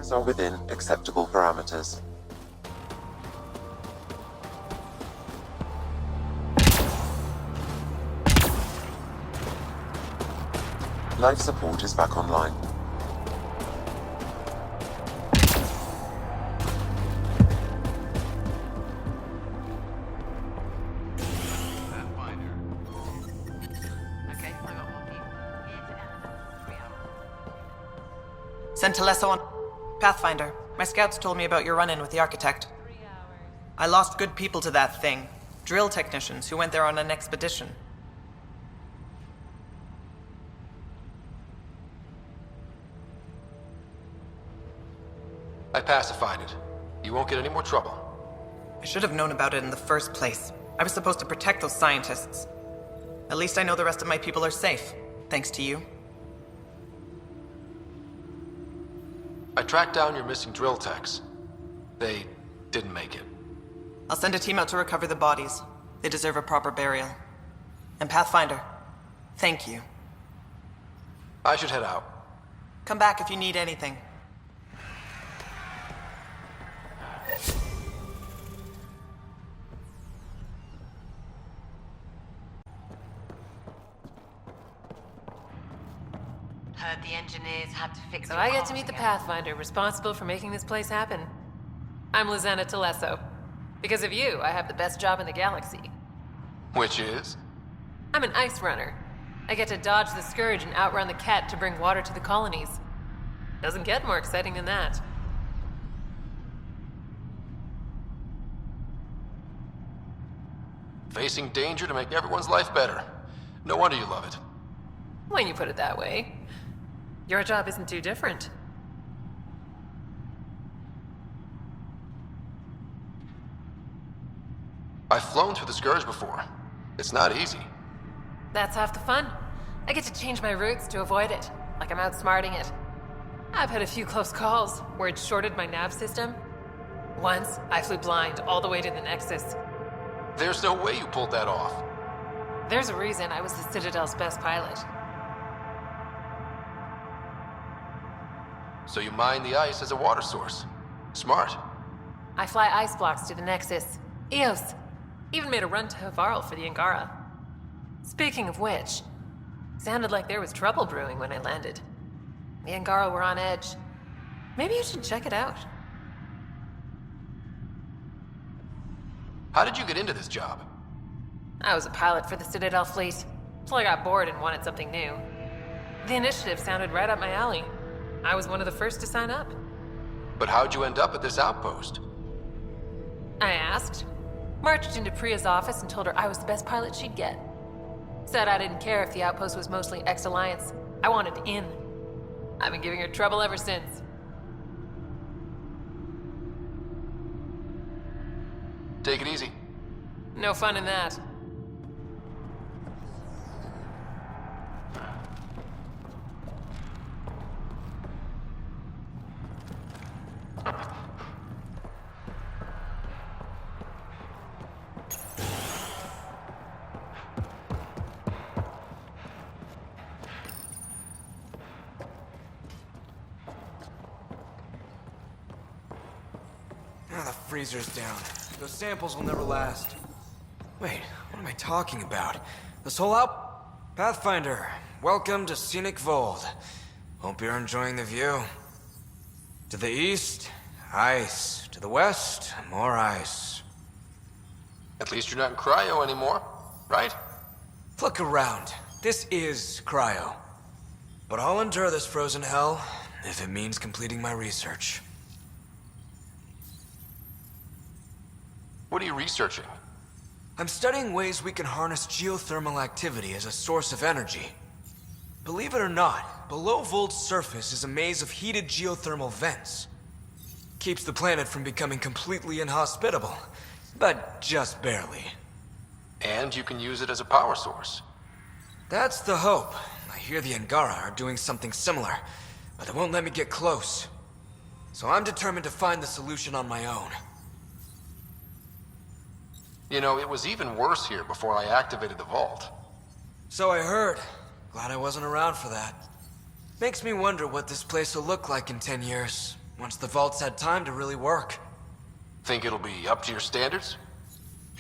Temperatures are within acceptable parameters. Life support is back online. Sent Telesso on Pathfinder. My scouts told me about your run-in with the architect. I lost good people to that thing. Drill technicians who went there on an expedition. I pacified it. You won't get any more trouble. I should have known about it in the first place. I was supposed to protect those scientists. At least I know the rest of my people are safe, thanks to you. I tracked down your missing drill techs. They didn't make it. I'll send a team out to recover the bodies. They deserve a proper burial. And Pathfinder, thank you. I should head out. Come back if you need anything. Heard the engineers had to fix So your I get car to meet the again. Pathfinder responsible for making this place happen. I'm Lieutenant Telesso. Because of you, I have the best job in the galaxy. Which is? I'm an ice runner. I get to dodge the Scourge and outrun the Cat to bring water to the colonies. Doesn't get more exciting than that. Facing danger to make everyone's life better. No wonder you love it. When you put it that way. Your job isn't too different. I've flown through the Scourge before. It's not easy. That's half the fun. I get to change my routes to avoid it, like I'm outsmarting it. I've had a few close calls where it shorted my nav system. Once, I flew blind all the way to the Nexus. There's no way you pulled that off. There's a reason I was the Citadel's best pilot. So you mine the ice as a water source. Smart. I fly ice blocks to the Nexus. Eos. Even made a run to Havarl for the Angara. Speaking of which, sounded like there was trouble brewing when I landed. The Angara were on edge. Maybe you should check it out. How did you get into this job? I was a pilot for the Citadel fleet, till I got bored and wanted something new. The initiative sounded right up my alley. I was one of the first to sign up. But how'd you end up at this outpost? I asked. Marched into Priya's office and told her I was the best pilot she'd get. Said I didn't care if the outpost was mostly ex-Alliance. I wanted in. I've been giving her trouble ever since. Take it easy. No fun in that. Ah, the freezer's down. Those samples will never last. Wait, what am I talking about? This whole Pathfinder, welcome to Scenic Vold. Hope you're enjoying the view. To the east, ice. To the west, more ice. At least you're not in cryo anymore, right? Look around. This is cryo. But I'll endure this frozen hell if it means completing my research. What are you researching? I'm studying ways we can harness geothermal activity as a source of energy. Believe it or not, below Vold's surface is a maze of heated geothermal vents. Keeps the planet from becoming completely inhospitable, but just barely. And you can use it as a power source. That's the hope. I hear the Angara are doing something similar, but they won't let me get close. So I'm determined to find the solution on my own. You know, it was even worse here before I activated the vault. So I heard. Glad I wasn't around for that. Makes me wonder what this place will look like in 10 years, once the vault's had time to really work. Think it'll be up to your standards?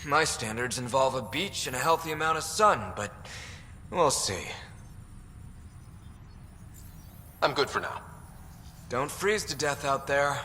My standards involve a beach and a healthy amount of sun, but we'll see. I'm good for now. Don't freeze to death out there.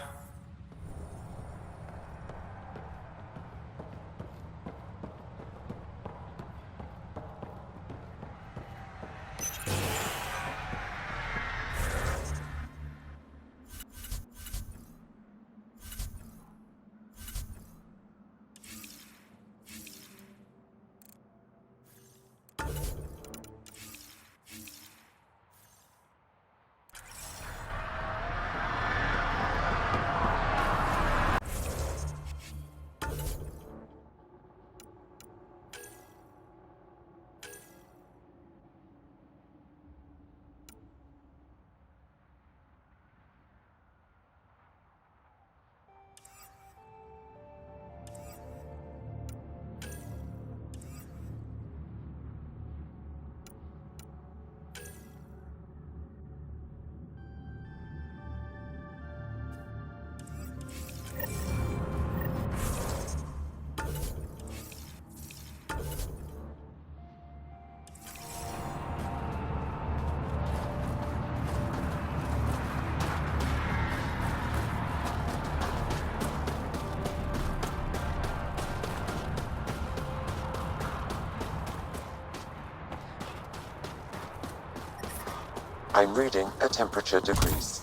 I'm reading a temperature decrease.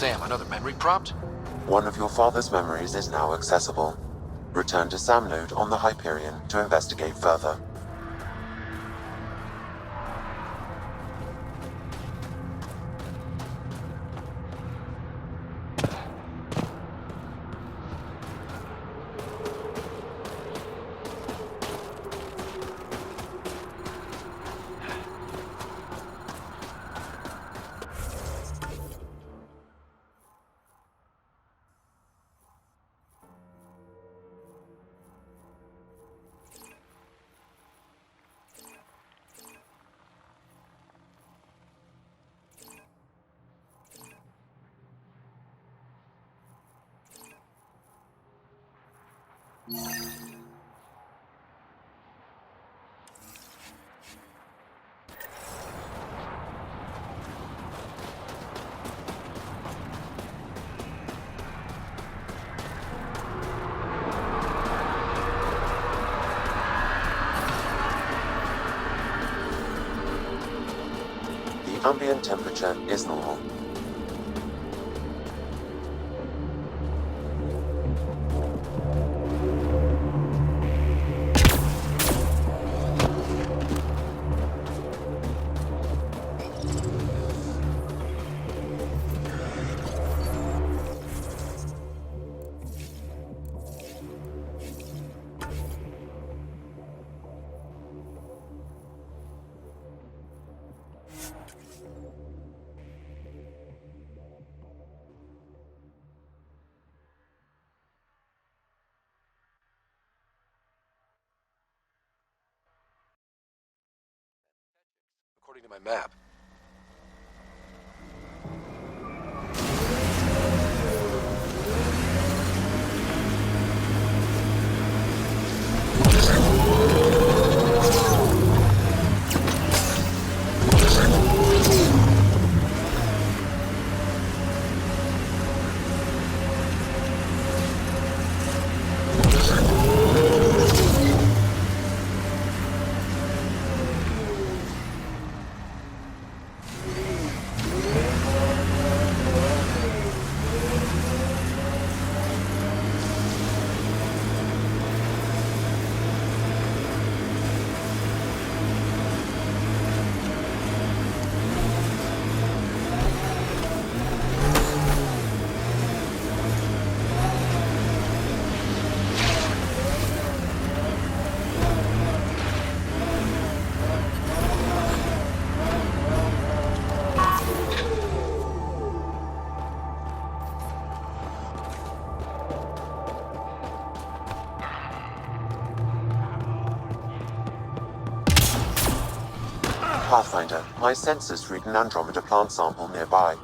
Sam, another memory prompt? One of your father's memories is now accessible. Return to Sam node on the Hyperion to investigate further. The ambient temperature is normal. According to my map. Pathfinder, my sensors read an Andromeda plant sample nearby.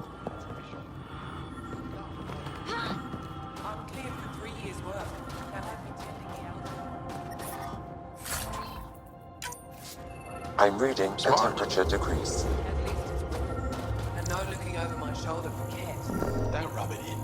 I'm cleared for 3 years' work. That had me tending the I'm reading a Smart. temperature decrease. At least it's working. And no looking over my shoulder for cats. That rub it in.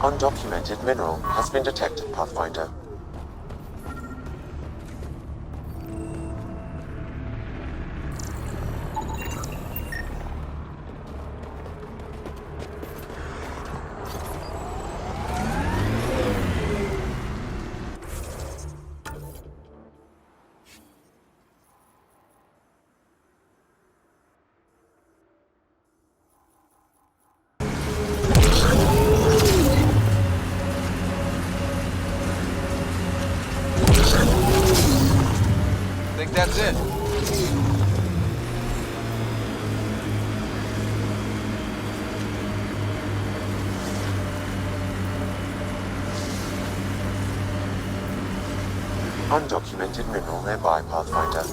Undocumented mineral has been detected, Pathfinder. Think that's it. Undocumented mineral nearby, Pathfinder.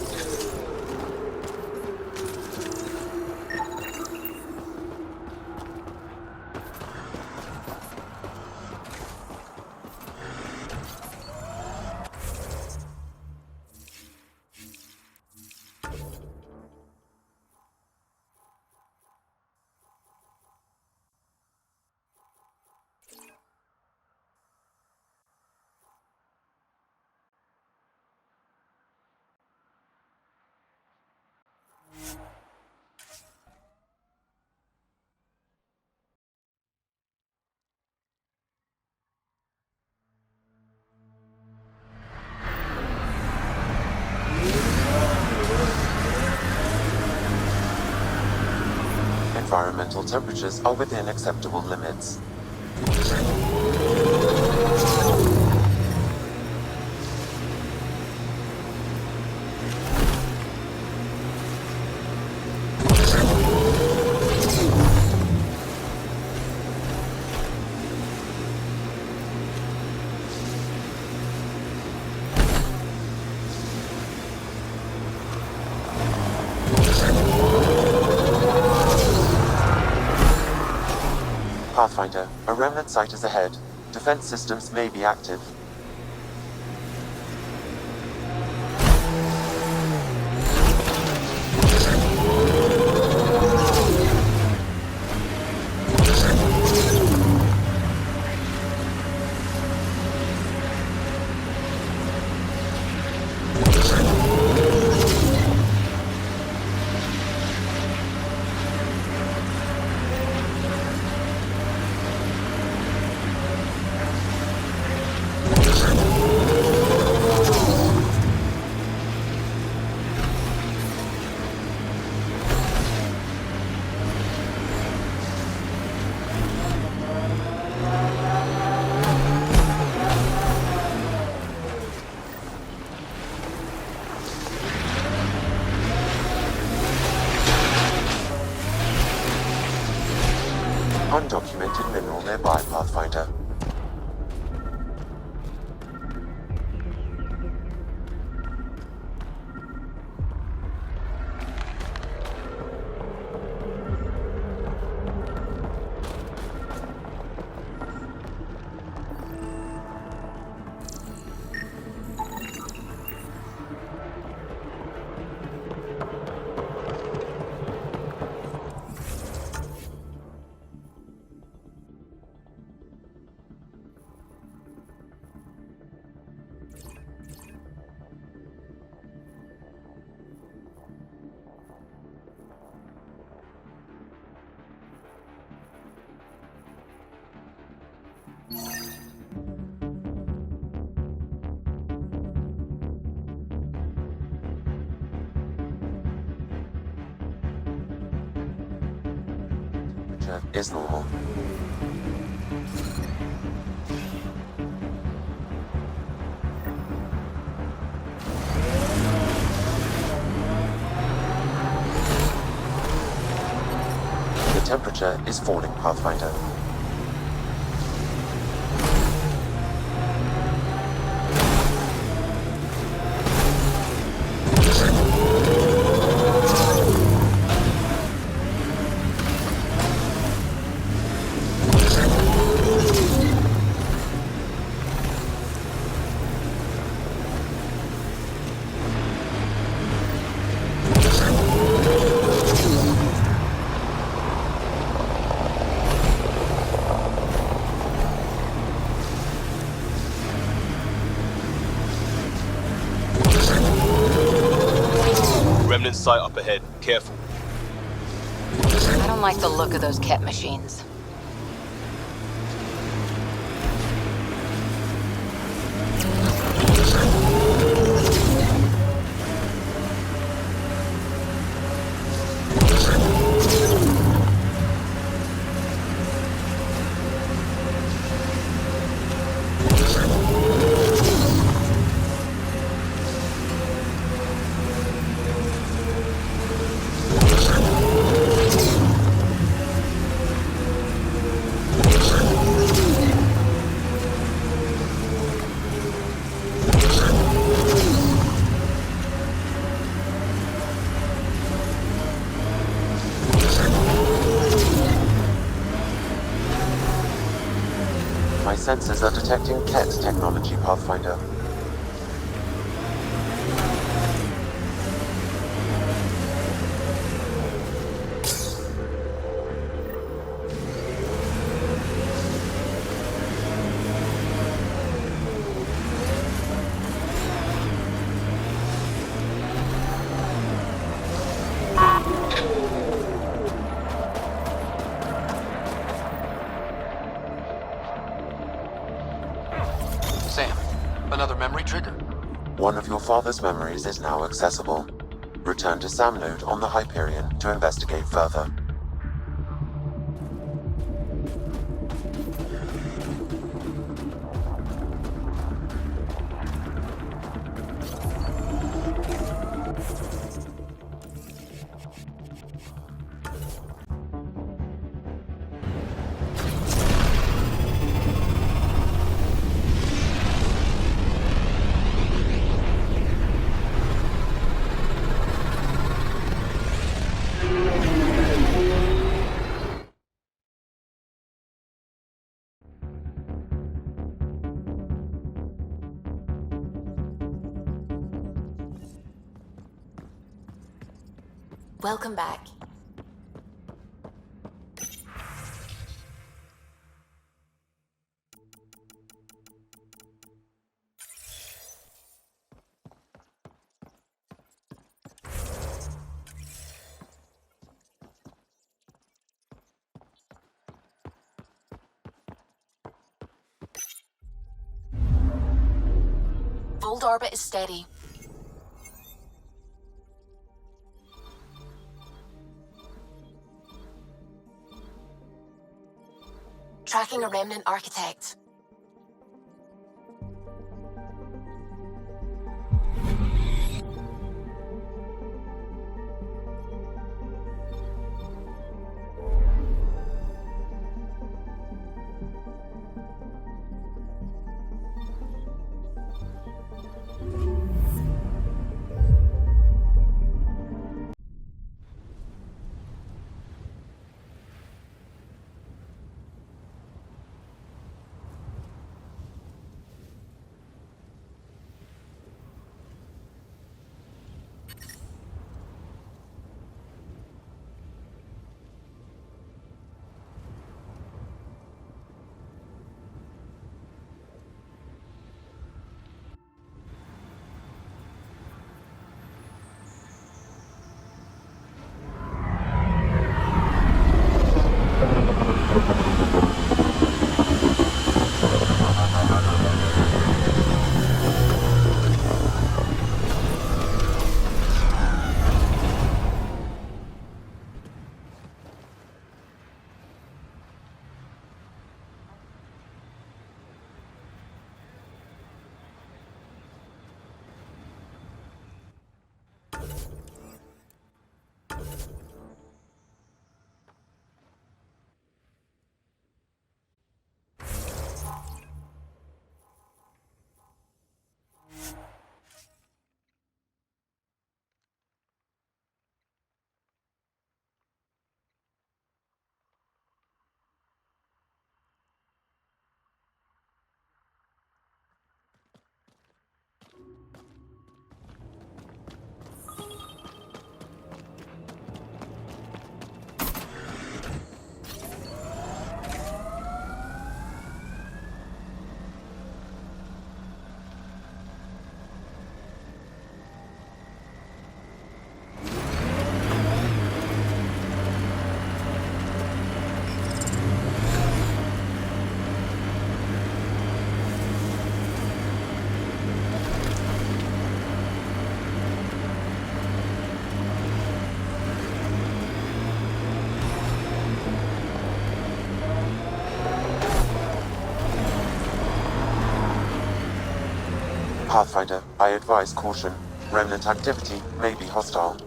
Environmental temperatures are within acceptable limits. Pathfinder, a remnant site is ahead. Defense systems may be active. nearby, Pathfinder. Temperature is normal. The temperature is falling, Pathfinder. Remnant site up ahead. Careful. I don't like the look of those Ket machines. My sensors are detecting Ket technology, Pathfinder. Sam, another memory trigger? One of your father's memories is now accessible. Return to Sam node on the Hyperion to investigate further. Welcome back. Fold orbit is steady. Tracking a remnant architect. Pathfinder, I advise caution. Remnant activity may be hostile.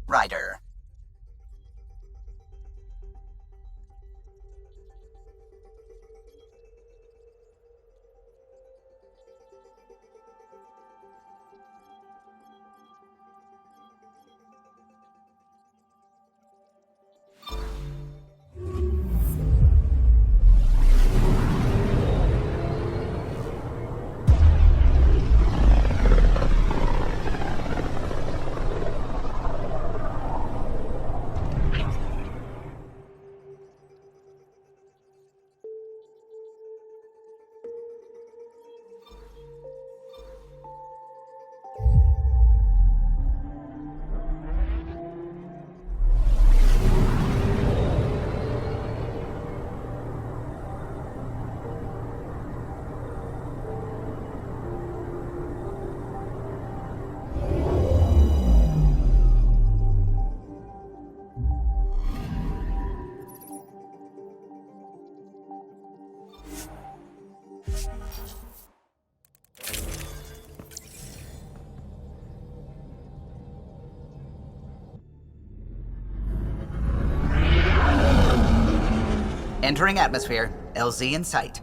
Ryder. Entering atmosphere. LZ in sight.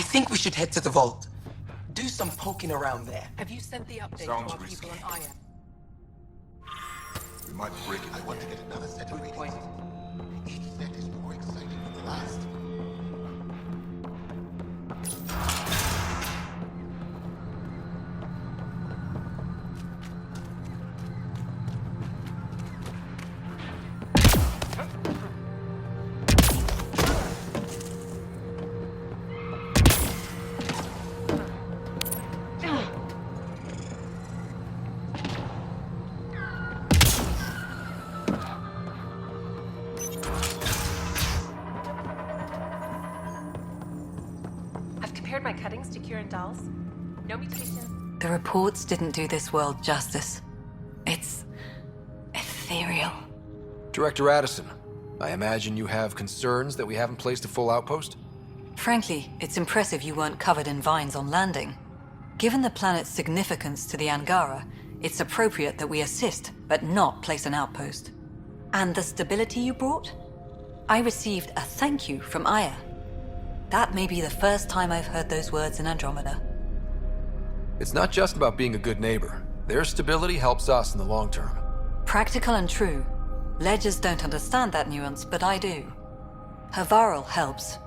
I think we should head to the vault. Do some poking around there. Have you sent the update Sounds to our risky. people on Aya? My brig. I want to get another set of readings. Each set is more exciting than the last. I've compared my cuttings to Kieran Dahl's. No mutations. The reports didn't do this world justice. It's ethereal. Director Addison, I imagine you have concerns that we haven't placed a full outpost? Frankly, it's impressive you weren't covered in vines on landing. Given the planet's significance to the Angara, it's appropriate that we assist, but not place an outpost. And the stability you brought? I received a thank you from Aya. That may be the first time I've heard those words in Andromeda. It's not just about being a good neighbor. Their stability helps us in the long term. Practical and true. Ledgers don't understand that nuance, but I do. Havarl helps.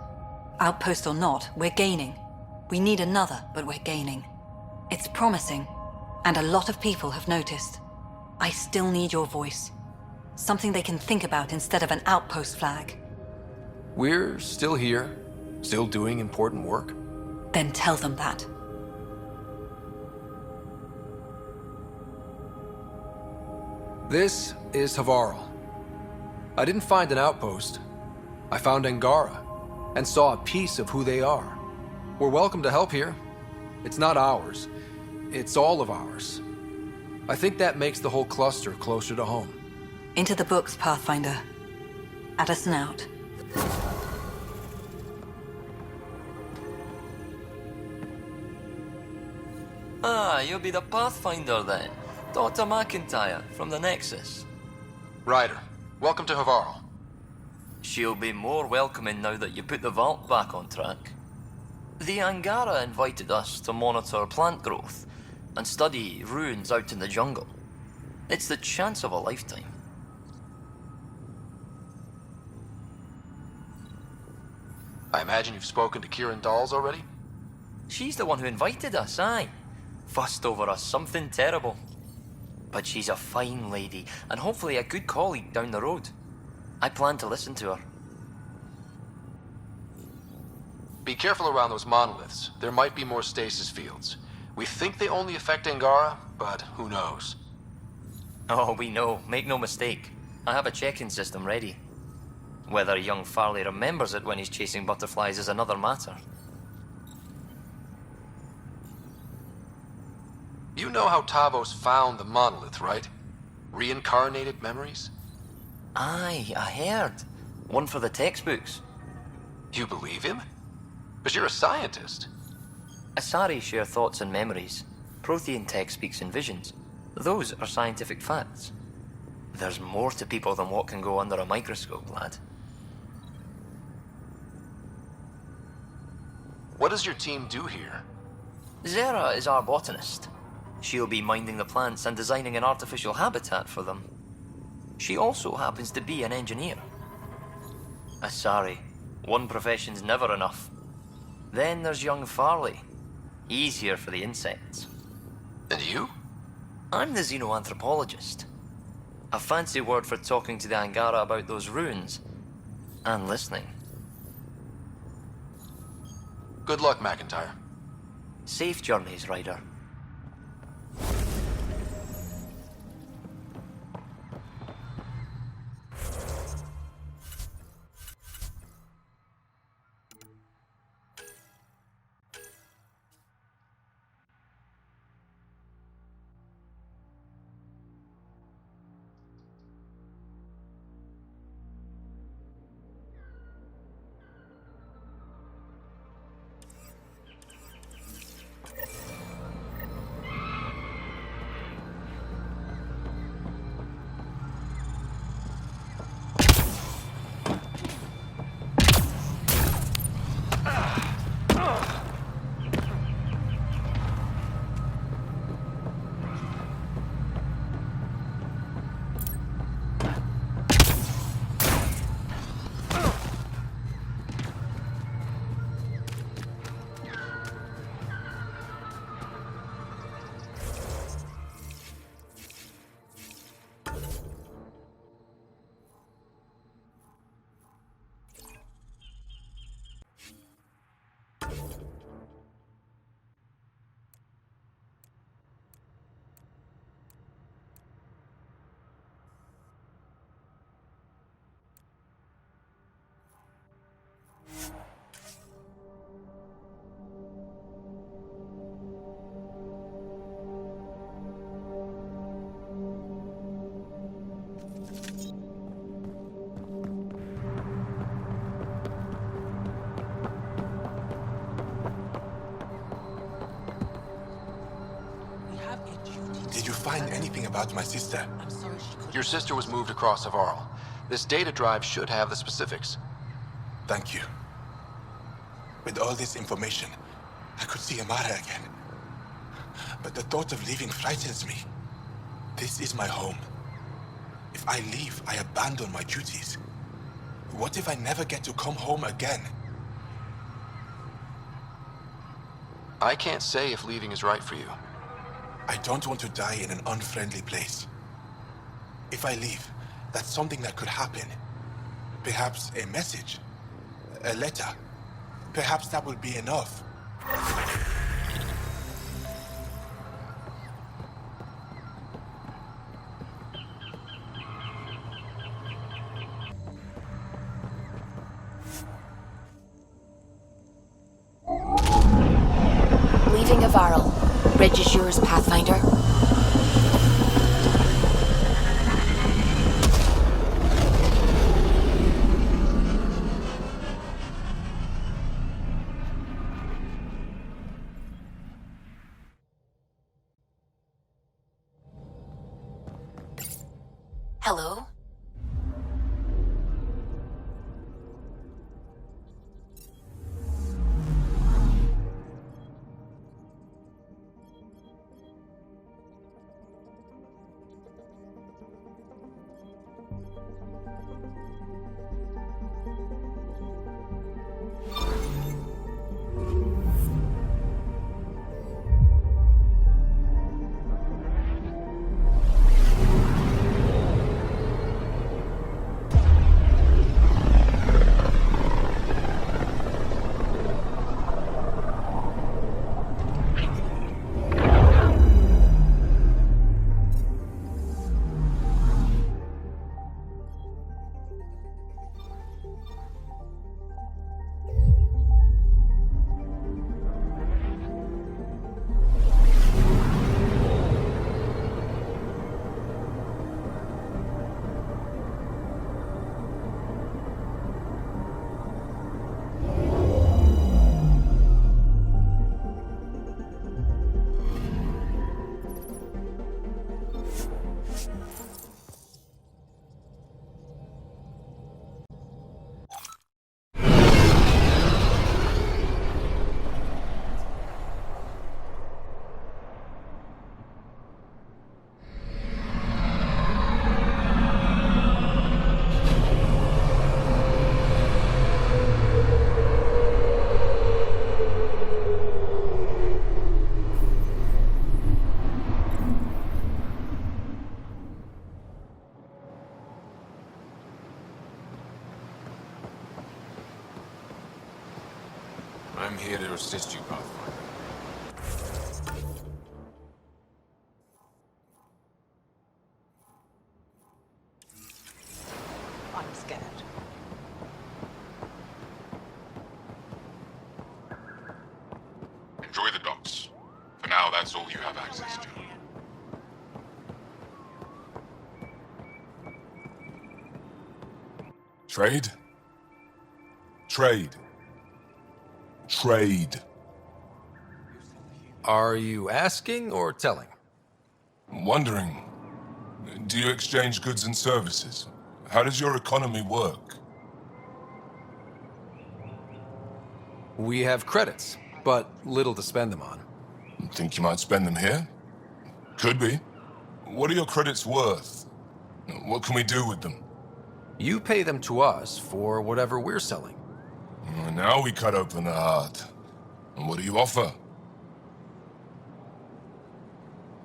Outpost or not, we're gaining. We need another, but we're gaining. It's promising, and a lot of people have noticed. I still need your voice. Something they can think about instead of an outpost flag. We're still here, still doing important work. Then tell them that. This is Havarl. I didn't find an outpost. I found Angara, and saw a piece of who they are. We're welcome to help here. It's not ours. It's all of ours. I think that makes the whole cluster closer to home. Into the books, Pathfinder. Addison out. Ah, you'll be the Pathfinder then. Dr. McIntyre from the Nexus. Ryder, welcome to Havarl. She'll be more welcoming now that you put the vault back on track. The Angara invited us to monitor plant growth and study ruins out in the jungle. It's the chance of a lifetime. I imagine you've spoken to Kieran Dahl's already? She's the one who invited us, aye. Fussed over us something terrible. But she's a fine lady, and hopefully a good colleague down the road. I plan to listen to her. Be careful around those monoliths. There might be more stasis fields. We think they only affect Angara, but who knows? Oh, we know. Make no mistake. I have a check-in system ready. Whether young Farley remembers it when he's chasing butterflies is another matter. You know how Tavos found the monolith, right? Reincarnated memories? Aye, I heard. One for the textbooks. You believe him? But you're a scientist. Asari share thoughts and memories. Prothean tech speaks in visions. Those are scientific facts. There's more to people than what can go under a microscope, lad. What does your team do here? Zera is our botanist. She'll be minding the plants and designing an artificial habitat for them. She also happens to be an engineer. Asari, one profession's never enough. Then there's young Farley. He's here for the insects. And you? I'm the xenoanthropologist. A fancy word for talking to the Angara about those ruins. And listening. Good luck, McIntyre. Safe journeys, Ryder. find anything about my sister? Your sister was moved across Havarl. This data drive should have the specifics. Thank you. With all this information, I could see Amara again. But the thought of leaving frightens me. This is my home. If I leave, I abandon my duties. What if I never get to come home again? I can't say if leaving is right for you. I don't want to die in an unfriendly place. If I leave, that's something that could happen. Perhaps a message, a letter. Perhaps that will be enough. Leaving Havarl. Regiure's Pathfinder. Hello? I'm here to assist you, Pathfinder. I'm scared. Enjoy the docks. For now, that's all you have access to. Trade? Trade. Trade. Are you asking or telling? Wondering, do you exchange goods and services? How does your economy work? We have credits, but little to spend them on. Think you might spend them here? Could be. What are your credits worth? What can we do with them? You pay them to us for whatever we're selling. Now we cut open the heart. And what do you offer?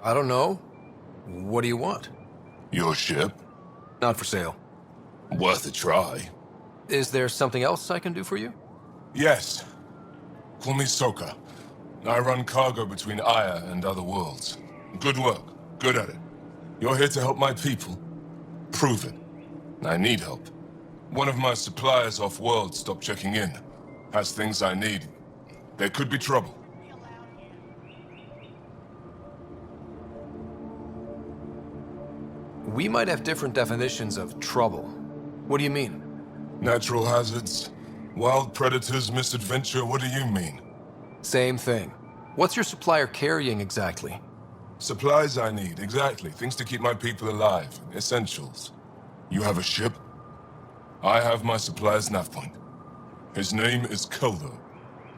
I don't know. What do you want? Your ship? Not for sale. Worth a try. Is there something else I can do for you? Yes. Call me Soka. I run cargo between Aya and other worlds. Good work. Good at it. You're here to help my people? Prove it. I need help. One of my suppliers off-world stopped checking in. Has things I need. There could be trouble. We might have different definitions of trouble. What do you mean? Natural hazards, wild predators, misadventure, what do you mean? Same thing. What's your supplier carrying exactly? Supplies I need, exactly. Things to keep my people alive. Essentials. You have a ship? I have my supplies nav point. His name is Keldo.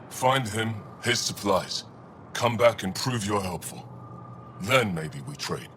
Find him, his supplies. Come back and prove you're helpful. Then maybe we trade.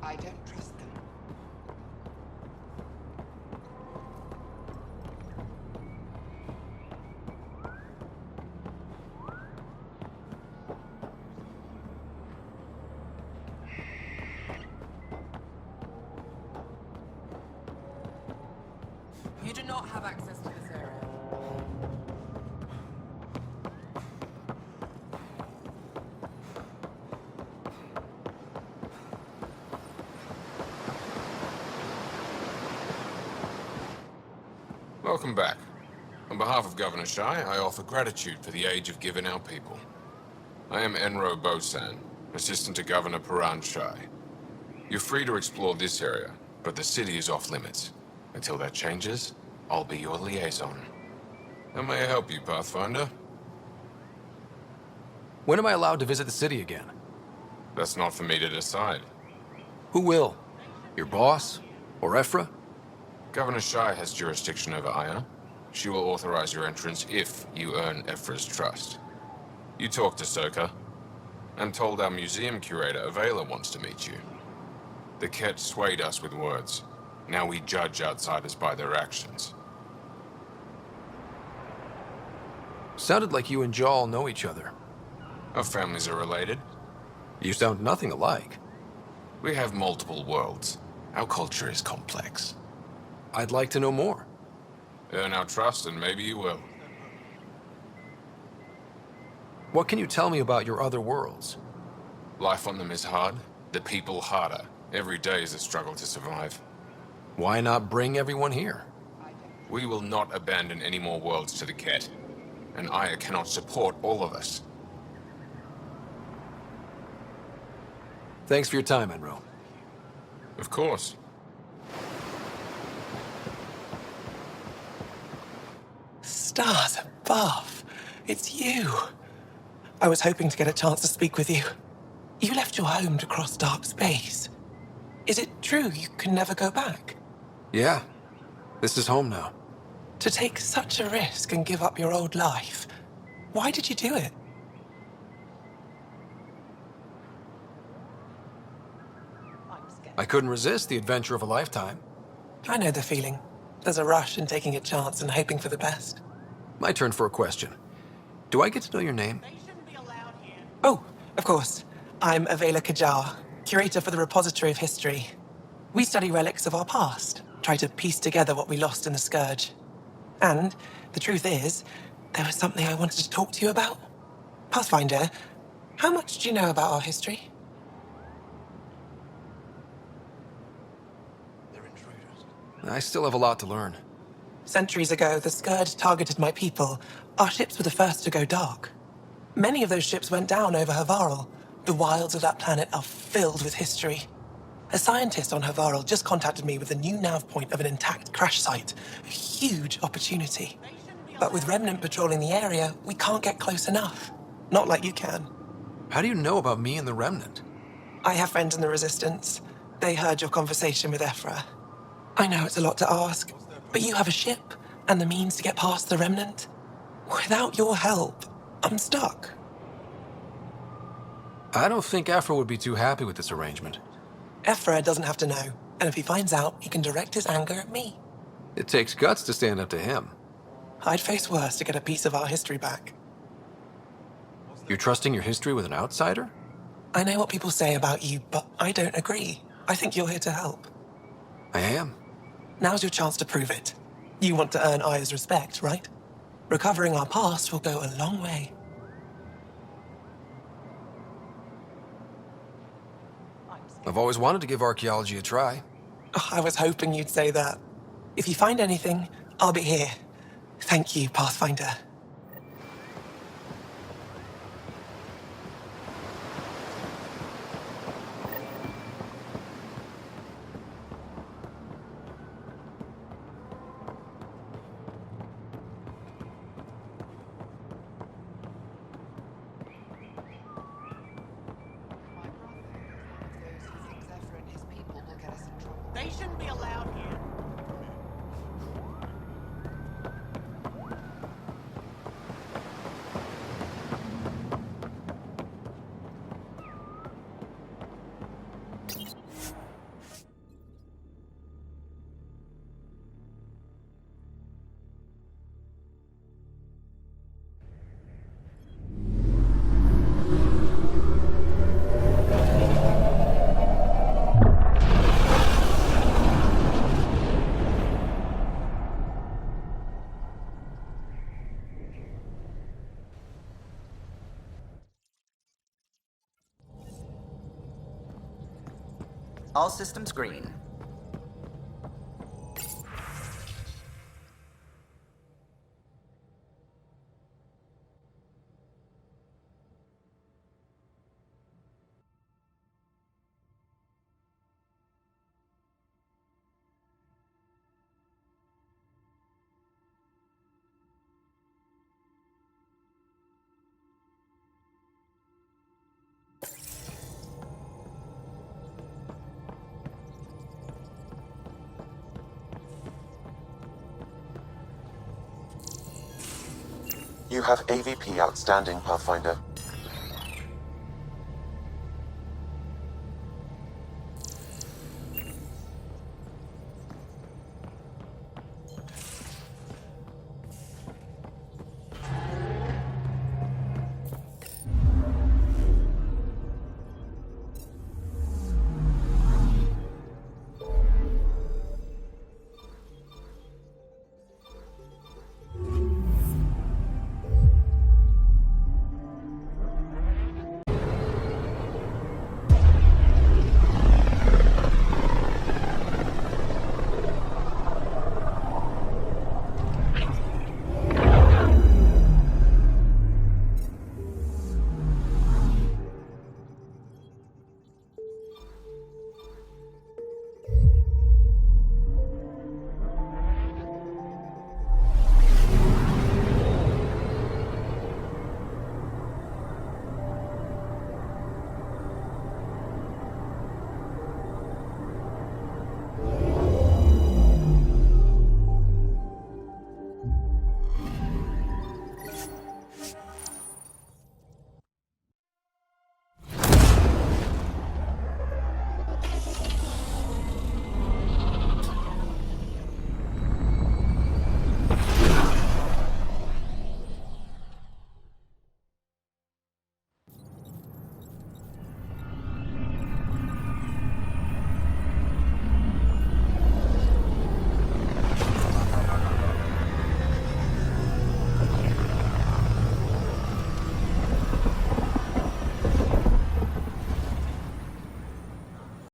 I don't trust them. You do not have access to this area. Welcome back. On behalf of Governor Shai, I offer gratitude for the aid you've given our people. I am Enro Bosan, assistant to Governor Paran Shai. You're free to explore this area, but the city is off limits. Until that changes, I'll be your liaison. How may I help you, Pathfinder? When am I allowed to visit the city again? That's not for me to decide. Who will? Your boss? Or Ephra? Governor Shai has jurisdiction over Aya. She will authorize your entrance if you earn Ephra's trust. You talk to Soka. I'm told our museum curator, Avela, wants to meet you. The Ket swayed us with words. Now we judge outsiders by their actions. Sounded like you and Jal know each other. Our families are related. You sound nothing alike. We have multiple worlds. Our culture is complex. I'd like to know more. Earn our trust and maybe you will. What can you tell me about your other worlds? Life on them is hard, the people harder. Every day is a struggle to survive. Why not bring everyone here? We will not abandon any more worlds to the Ket. And Aya cannot support all of us. Thanks for your time, Enro. Of course. Stars above. It's you. I was hoping to get a chance to speak with you. You left your home to cross dark space. Is it true you can never go back? Yeah. This is home now. To take such a risk and give up your old life, why did you do it? I couldn't resist the adventure of a lifetime. I know the feeling. There's a rush in taking a chance and hoping for the best. My turn for a question. Do I get to know your name? Oh, of course. I'm Avela Kajar, curator for the Repository of History. We study relics of our past, try to piece together what we lost in the Scourge. And the truth is, there was something I wanted to talk to you about. Pathfinder, how much do you know about our history? I still have a lot to learn. Centuries ago, the Scourge targeted my people. Our ships were the first to go dark. Many of those ships went down over Havarl. The wilds of that planet are filled with history. A scientist on Havarl just contacted me with a new nav point of an intact crash site. A huge opportunity. But with Remnant patrolling the area, we can't get close enough. Not like you can. How do you know about me and the Remnant? I have friends in the Resistance. They heard your conversation with Ephra. I know it's a lot to ask, but you have a ship and the means to get past the Remnant. Without your help, I'm stuck. I don't think Ephra would be too happy with this arrangement. Ephra doesn't have to know, and if he finds out, he can direct his anger at me. It takes guts to stand up to him. I'd face worse to get a piece of our history back. You're trusting your history with an outsider? I know what people say about you, but I don't agree. I think you're here to help. I am. Now's your chance to prove it. You want to earn Aya's respect, right? Recovering our past will go a long way. I've always wanted to give archaeology a try. Oh, I was hoping you'd say that. If you find anything, I'll be here. Thank you, Pathfinder. They shouldn't be allowed here. All systems green. You have AVP outstanding, Pathfinder.